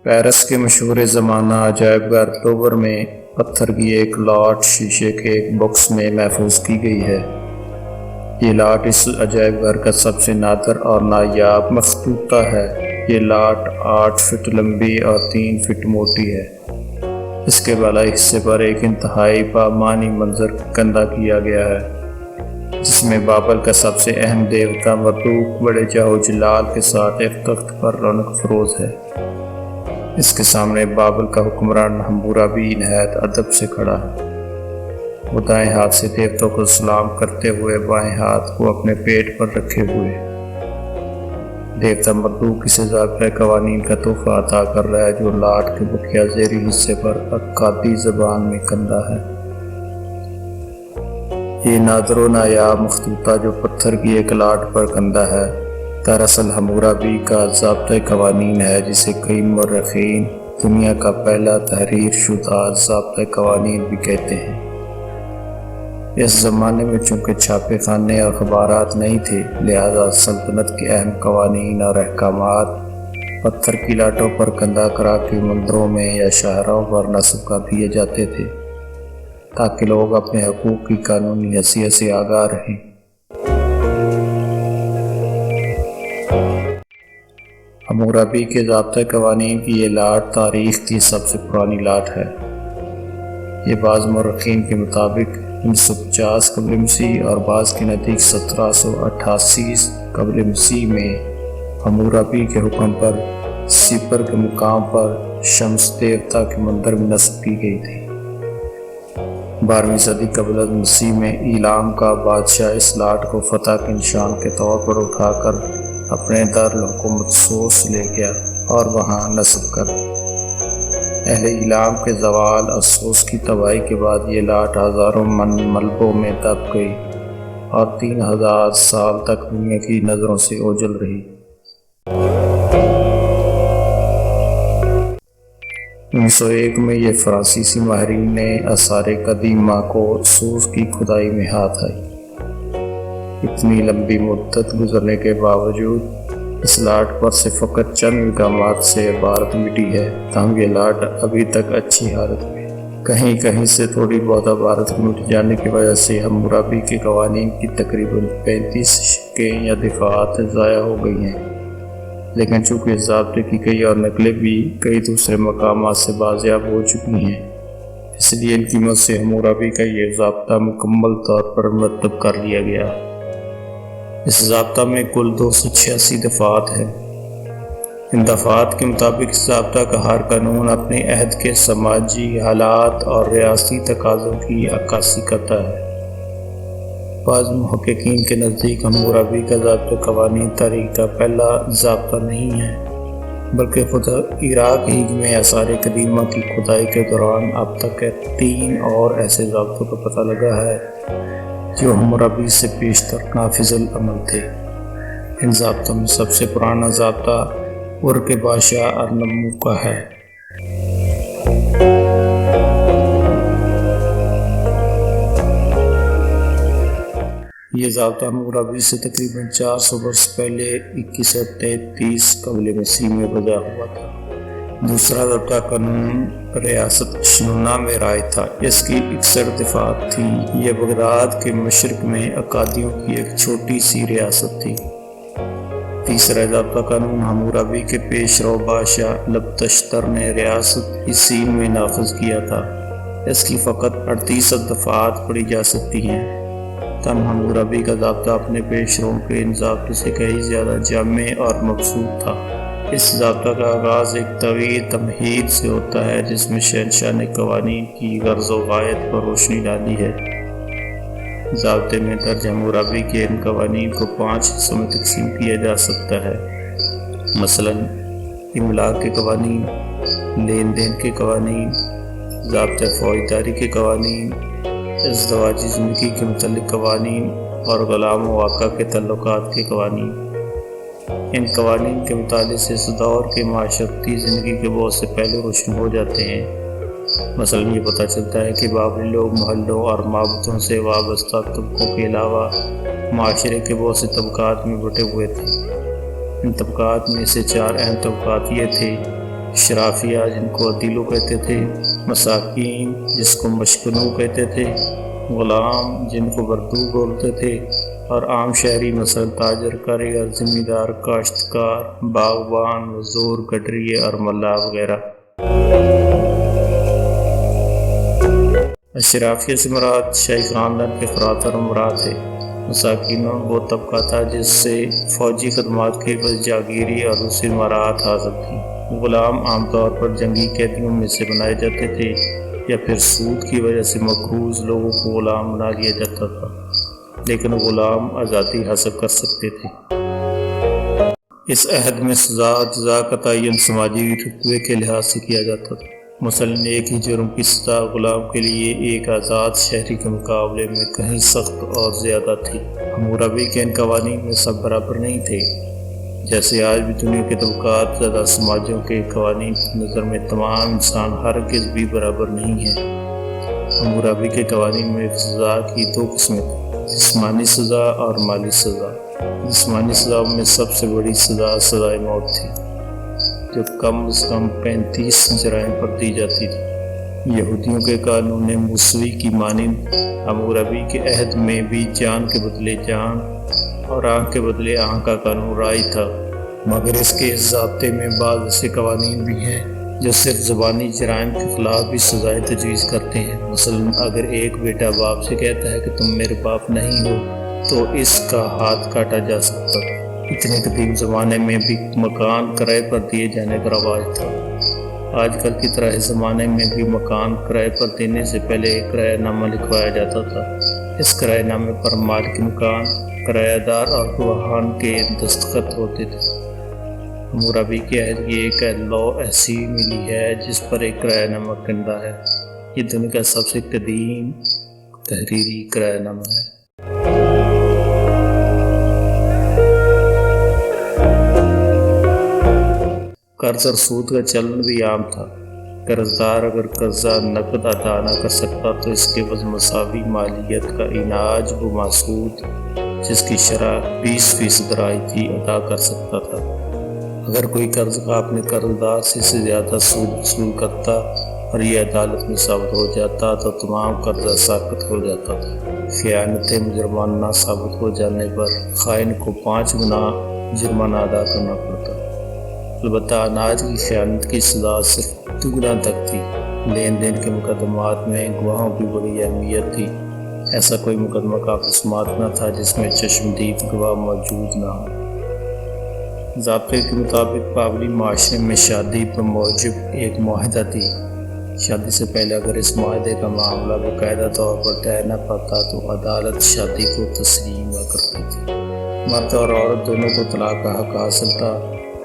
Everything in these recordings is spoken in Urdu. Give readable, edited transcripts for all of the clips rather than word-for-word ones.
پیرس کے مشہور زمانہ عجائب گھر لوور میں پتھر کی ایک لاٹ شیشے کے ایک باکس میں محفوظ کی گئی ہے۔ یہ لاٹ اس عجائب گھر کا سب سے نادر اور نایاب مخطوطہ ہے۔ یہ لاٹ 8 فٹ لمبی اور 3 فٹ موٹی ہے۔ اس کے بالائی حصے پر ایک انتہائی بامعنی منظر کندہ کیا گیا ہے، جس میں بابل کا سب سے اہم دیوتا مردوک بڑے جاہ و جلال کے ساتھ ایک تخت پر رونق فروز ہے۔ اس کے سامنے بابل کا حکمران حمورابی نہایت ادب سے کھڑا ہے۔ وہ دائیں ہاتھ سے دیوتوں کو سلام کرتے ہوئے بائیں ہاتھ کو اپنے پیٹ پر رکھے ہوئے دیوتا مردوک اسے ضابطۂ قوانین کا تحفہ عطا کر رہا ہے، جو لاٹ کے بقیہ زیری حصے پر اکادی زبان میں کندہ ہے۔ یہ نادر و نایاب مخطوطہ جو پتھر کی ایک لاٹ پر کندہ ہے، دراصل حمورابی کا ضابطۂ قوانین ہے، جسے کئی مورخین دنیا کا پہلا تحریر شدہ ضابطۂ قوانین بھی کہتے ہیں۔ اس زمانے میں چونکہ چھاپے خانے اور اخبارات نہیں تھے، لہذا سلطنت کے اہم قوانین اور احکامات پتھر کی لاٹوں پر کندہ کرا کے مندروں میں یا شاہراہوں پر نصب کر دیے جاتے تھے، تاکہ لوگ اپنے حقوق کی قانونی حیثیت سے آگاہ رہیں۔ حمورابی کے ضابطۂ قوانین کی یہ لاٹ تاریخ کی سب سے پرانی لاٹ ہے۔ یہ بعض مورخین کے مطابق 1950 قبل مسیح اور بعض کے نزدیک 1788 قبل مسیح میں حمورابی کے حکم پر سپر کے مقام پر شمس دیوتا کے مندر میں نصب کی گئی تھی۔ 12ویں صدی قبل مسیح میں ایلام کا بادشاہ اس لاٹ کو فتح کے نشان کے طور پر اٹھا کر اپنے دارالحکومت سوس لے گیا اور وہاں نصب کر اہل ایلام کے زوال اور سوس کی تباہی کے بعد یہ لاٹ ہزاروں من ملبوں میں دب گئی اور 3000 سال تک دنیا کی نظروں سے اوجھل رہی۔ 1901 میں یہ فرانسیسی ماہرین نے آثار قدیمہ کو سوس کی کھدائی میں ہاتھ آئی۔ اتنی لمبی مدت گزرنے کے باوجود اس لاٹ پر سے فقط چند مقامات سے عبارت مٹی ہے، تاہم یہ لاٹ ابھی تک اچھی حالت میں کہیں کہیں سے تھوڑی بہت عبارت مٹ جانے کی وجہ سے حمورابی کے قوانین کی تقریباً 35 شقیں یا دفعات ضائع ہو گئی ہیں، لیکن چونکہ اس ضابطے کی کئی اور نقلیں بھی کئی دوسرے مقامات سے بازیاب ہو چکی ہیں، اس لیے ان کی مدد سے حمورابی کا یہ ضابطہ مکمل طور پر مرتب کر لیا گیا۔ اس ضابطہ میں کل 286 دفعات ہیں۔ ان دفعات کے مطابق اس ضابطہ کا ہر قانون اپنے عہد کے سماجی حالات اور ریاستی تقاضوں کی عکاسی کرتا ہے۔ بعض محققین کے نزدیک حمورابی کا ضابطۂ قوانین تاریخ کا پہلا ضابطہ نہیں ہے، بلکہ خود عراق ہی میں آثار قدیمہ کی کھدائی کے دوران اب تک 3 اور ایسے ضابطوں کا پتہ لگا ہے جو حمورابی سے پیشتر نافذ العمل تھے۔ ان ضابطوں میں سب سے پرانا ضابطہ ار کے بادشاہ ارنمو کا ہے۔ یہ ضابطہ حمورابی سے تقریباً 400 برس پہلے 2133 قبل مسیح میں وضع ہوا تھا۔ دوسرا ضابطہ قانون ریاست شنونا میں رائج تھا، اس کی 61 دفعات تھیں۔ یہ بغداد کے مشرق میں اکادیوں کی ایک چھوٹی سی ریاست تھی۔ تیسرا ضابطہ قانون حمورابی کے پیش رو بادشاہ لبتشتر نے ریاست اسین میں نافذ کیا تھا، اس کی فقط 38 دفعات پڑھی جا سکتی ہیں۔ تاہم حمورابی کا ضابطہ اپنے پیش رو کے ان ضابطوں سے کہیں زیادہ جامع اور مبسوط تھا۔ اس ضابطہ کا آغاز ایک طویل تمہید سے ہوتا ہے، جس میں شہنشاہ نے قوانین کی غرض و غایت پر روشنی ڈالی ہے۔ ضابطے میں درج حمورابی کے ان قوانین کو 5 حصوں میں تقسیم کیا جا سکتا ہے، مثلاً املاک کے قوانین، لین دین کے قوانین، ضابطۂ فوجداری کے قوانین، ازدواجی زندگی کے متعلق قوانین اور غلام و آقا کے تعلقات کے قوانین۔ ان قوانین کے مطالعے سے اس دور کے معاشرتی زندگی کے بہت سے پہلو روشن ہو جاتے ہیں۔ مثلاً یہ پتہ چلتا ہے کہ بابلی لوگ محلوں اور معبدوں سے وابستہ طبقوں کے علاوہ معاشرے کے بہت سے طبقات میں بٹے ہوئے تھے۔ ان طبقات میں سے 4 اہم طبقات یہ تھے: اشرافیہ جن کو عدیلو کہتے تھے، مساکین جس کو مشکنو کہتے تھے، غلام جن کو بردو بولتے تھے، اور عام شہری مثلا تاجر، کاریگر، زمیندار، کاشتکار، باغبان، مزدور، گڈریے اور ملا وغیرہ۔ اشرافیہ سے مراد شاہی خاندان کے افراد اور امراء تھے۔ مساکین وہ طبقہ تھا جس سے فوجی خدمات کے عوض جاگیری اور دوسری مراعات حاصل تھیں۔ غلام عام طور پر جنگی قیدیوں میں سے بنائے جاتے تھے یا پھر سود کی وجہ سے مقروض لوگوں کو غلام بنا لیا جاتا تھا، لیکن غلام آزادی حاصل کر سکتے تھے۔ اس عہد میں سزا اور جزا کا تعین سماجی رتبے کے لحاظ سے کیا جاتا تھا۔ مثلاً ایک ہی جرم کی سزا غلام کے لیے ایک آزاد شہری کے مقابلے میں کہیں سخت اور زیادہ تھی۔ حموربی کے ان قوانین میں سب برابر نہیں تھے۔ جیسے آج بھی دنیا کے طبقات زیادہ سماجوں کے قوانین کی نظر میں تمام انسان ہرگز بھی برابر نہیں ہیں۔ حموربی کے قوانین میں سزا کی دو قسمیں تھیں، جسمانی سزا اور مالی سزا۔ جسمانی سزا میں سب سے بڑی سزا سزائے موت تھی، جو کم از کم 35 جرائم پر دی جاتی تھی۔ یہودیوں کے قانون موسوی کی مانند حموربی کے عہد میں بھی جان کے بدلے جان اور آنکھ کے بدلے آنکھ کا قانون رائج تھا، مگر اس کے ضابطے میں بعض ایسے قوانین بھی ہیں جو صرف زبانی جرائم کے خلاف بھی سزائیں تجویز کرتے ہیں۔ مثلاً اگر ایک بیٹا باپ سے کہتا ہے کہ تم میرے باپ نہیں ہو تو اس کا ہاتھ کاٹا جا سکتا تھا۔ اتنے قدیم زمانے میں بھی مکان کرائے پر دیے جانے کا رواج تھا۔ آج کل کی طرح اس زمانے میں بھی مکان کرائے پر دینے سے پہلے ایک کرایہ نامہ لکھوایا جاتا تھا۔ اس کرایہ نامے پر مالک مکان، کرایہ دار اور گواہان کے دستخط ہوتے تھے۔ حموربی کے عہد کی ایک لا ایسی ملی ہے جس پر ایک کرایہ نامہ کنندہ ہے۔ یہ دنیا کا سب سے قدیم تحریری کرایہ نامہ ہے۔ قرض اور سود کا چلن بھی عام تھا۔ قرض دار اگر قرضہ نقد ادا نہ کر سکتا تو اس کے عوض مساوی مالیت کا اناج بماسود، جس کی شرح 20% رائج تھی، ادا کر سکتا تھا۔ اگر کوئی قرض کا اپنے قرض دار سے زیادہ سود وصول کرتا اور یہ عدالت میں ثابت ہو جاتا تو تمام قرضہ ساقط ہو جاتا تھا۔ خیانت مجرمانہ ثابت ہو جانے پر خائن کو 5 گنا جرمانہ ادا کرنا پڑتا۔ البتہ اناج کی خیانت کی سزا صرف 2 گنا تک تھی۔ لین دین کے مقدمات میں گواہوں کی بڑی اہمیت تھی۔ ایسا کوئی مقدمہ قابل سماعت نہ تھا جس میں چشمدید گواہ موجود نہ ہو۔ ضابطے کے مطابق بابلی معاشرے میں شادی پر موجب ایک معاہدہ تھی۔ شادی سے پہلے اگر اس معاہدے کا معاملہ باقاعدہ طور پر طے نہ پاتا تو عدالت شادی کو تسلیم نہ کرتی تھی۔ مرد اور عورت دونوں کو طلاق کا حق حاصل تھا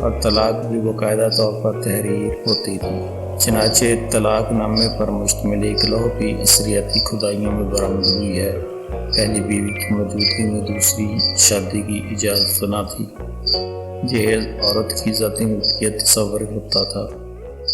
اور طلاق بھی باقاعدہ طور پر تحریر ہوتی تھی۔ چنانچہ طلاق نامے پر مشتمل ایک لوح بھی عصریتی کھدائیوں میں برآمد ہوئی ہے۔ پہلی بیوی کی موجودگی میں دوسری شادی کی اجازت نہ تھی۔ جہیز عورت کی ذاتی ملکیت تصور ہوتا تھا۔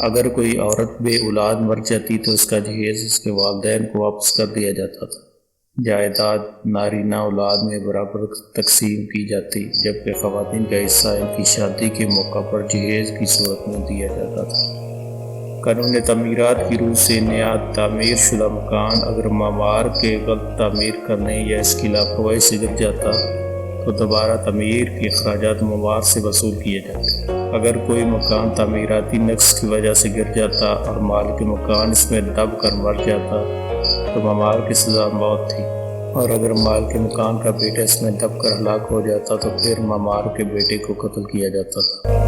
اگر کوئی عورت بے اولاد مر جاتی تو اس کا جہیز اس کے والدین کو واپس کر دیا جاتا تھا۔ جائیداد نارینہ اولاد میں برابر تقسیم کی جاتی، جبکہ خواتین کا حصہ ان کی شادی کے موقع پر جہیز کی صورت میں دیا جاتا تھا۔ قانون تعمیرات کی روح سے نیا تعمیر شدہ مکان اگر معمار کے غلط تعمیر کرنے یا اس کی لاپرواہی سے گر جاتا تو دوبارہ تعمیر کے اخراجات معمار سے وصول کیے جاتے۔ اگر کوئی مکان تعمیراتی نقص کی وجہ سے گر جاتا اور مالک مکان اس میں دب کر مر جاتا تو معمار کی سزا موت تھی، اور اگر مالک مکان کا بیٹا اس میں دب کر ہلاک ہو جاتا تو پھر معمار کے بیٹے کو قتل کیا جاتا تھا۔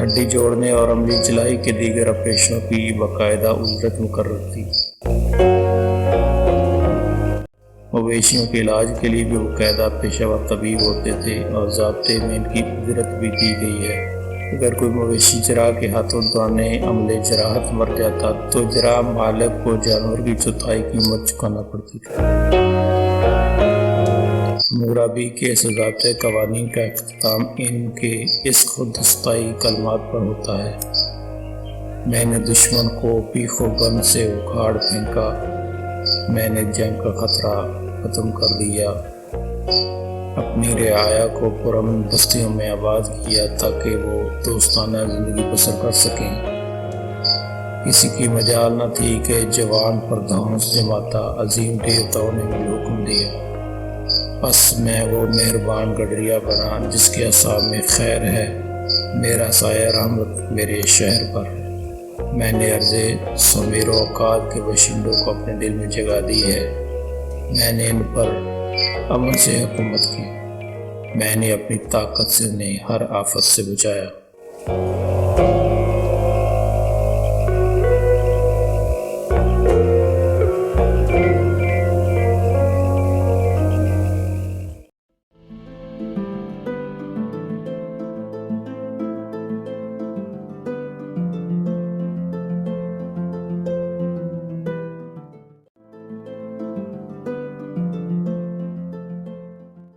ہڈی جوڑنے اور عملی چلائی کے دیگر آپریشنوں کی باقاعدہ اجرت مقرر تھی۔ مویشیوں کے علاج کے لیے بھی باقاعدہ پیشہ ور طبیب ہوتے تھے اور ضابطے میں ان کی اجرت بھی دی گئی ہے۔ اگر کوئی مویشی جراح کے ہاتھوں دوران عملِ جراحت مر جاتا تو جراح مالک کو جانور کی چوتھائی قیمت چکانا پڑتی تھی۔ حموربی کے ضابطۂ قوانین کا اختتام ان کے اس خود استائی کلمات پر ہوتا ہے: میں نے دشمن کو بیخ و بن سے اکھاڑ پھینکا، میں نے جنگ کا خطرہ ختم کر دیا۔ اپنی رعایا کو پرامن بستیوں میں آباد کیا تاکہ وہ دوستانہ زندگی بسر کر سکیں۔ کسی کی مجال نہ تھی کہ جوان پر دھونس جماتا، عظیم دیوتاؤں نے مجھے حکم دیا۔ پس میں وہ مہربان گڈریا بنا جس کے اعصاب میں خیر ہے، میرا سایہ رحمت میرے شہر پر۔ میں نے عرض سمیر و اوقات کے باشندوں کو اپنے دل میں جگہ دی ہے، میں نے ان پر امن سے حکومت کی، میں نے اپنی طاقت سے انہیں ہر آفت سے بچایا۔